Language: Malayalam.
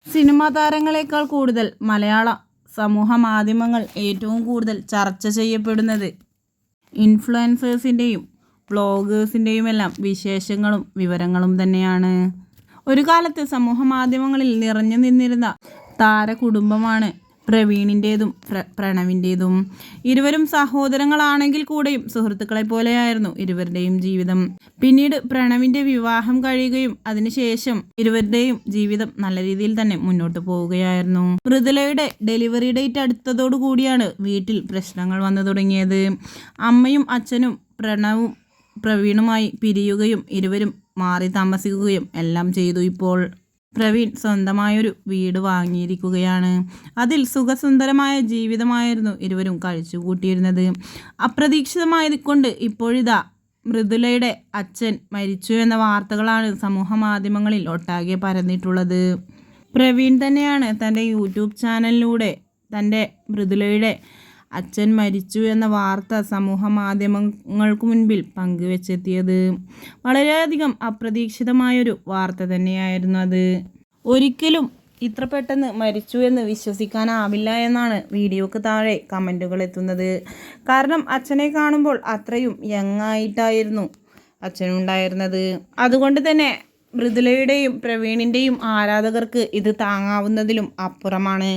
സിനിമാ താരങ്ങളെക്കാൾ കൂടുതൽ മലയാള സമൂഹ മാധ്യമങ്ങൾ ഏറ്റവും കൂടുതൽ ചർച്ച ചെയ്യപ്പെടുന്നത് ഇൻഫ്ലുവൻസേഴ്സിൻ്റെയും വ്ളോഗേഴ്സിൻ്റെയുമെല്ലാം വിശേഷങ്ങളും വിവരങ്ങളും തന്നെയാണ്. ഒരു കാലത്ത് സമൂഹ മാധ്യമങ്ങളിൽ നിറഞ്ഞു നിന്നിരുന്ന താരകുടുംബമാണ് പ്രവീണിൻ്റേതും പ്രണവിൻ്റേതും. ഇരുവരും സഹോദരങ്ങളാണെങ്കിൽ കൂടെയും സുഹൃത്തുക്കളെ പോലെയായിരുന്നു ഇരുവരുടെയും ജീവിതം. പിന്നീട് പ്രണവിൻ്റെ വിവാഹം കഴിയുകയും അതിനുശേഷം ഇരുവരുടെയും ജീവിതം നല്ല രീതിയിൽ തന്നെ മുന്നോട്ട് പോവുകയായിരുന്നു. മൃദുലയുടെ ഡെലിവറി ഡേറ്റ് അടുത്തതോടുകൂടിയാണ് വീട്ടിൽ പ്രശ്നങ്ങൾ വന്നു തുടങ്ങിയത്. അമ്മയും അച്ഛനും പ്രവീണുമായി പിരിയുകയും ഇരുവരും മാറി താമസിക്കുകയും എല്ലാം ചെയ്തു. ഇപ്പോൾ പ്രവീൺ സ്വന്തമായൊരു വീട് വാങ്ങിയിരിക്കുകയാണ്. അതിൽ സുഖസുന്ദരമായ ജീവിതമായിരുന്നു ഇരുവരും കഴിച്ചുകൂട്ടിയിരുന്നത്. അപ്രതീക്ഷിതമായതുകൊണ്ട് ഇപ്പോഴിതാ മൃദുലയുടെ അച്ഛൻ മരിച്ചു എന്ന വാർത്തകളാണ് സമൂഹ മാധ്യമങ്ങളിൽ ഒട്ടാകെ പരന്നിട്ടുള്ളത്. പ്രവീൺ തന്നെയാണ് തൻ്റെ യൂട്യൂബ് ചാനലിലൂടെ തൻ്റെ മൃദുലയുടെ അച്ഛൻ മരിച്ചു എന്ന വാർത്ത സമൂഹ മാധ്യമങ്ങൾക്ക് മുൻപിൽ പങ്കുവെച്ചെത്തിയത്. വളരെയധികം അപ്രതീക്ഷിതമായൊരു വാർത്ത തന്നെയായിരുന്നു അത്. ഒരിക്കലും ഇത്ര പെട്ടെന്ന് മരിച്ചു എന്ന് വിശ്വസിക്കാനാവില്ല എന്നാണ് വീഡിയോക്ക് താഴെ കമൻറ്റുകൾ എത്തുന്നത്. കാരണം അച്ഛനെ കാണുമ്പോൾ അത്രയും യങ്ങായിട്ടായിരുന്നു അച്ഛനുണ്ടായിരുന്നത്. അതുകൊണ്ട് തന്നെ മൃദുലയുടെയും പ്രവീണിൻ്റെയും ആരാധകർക്ക് ഇത് താങ്ങാവുന്നതിലും അപ്പുറമാണ്.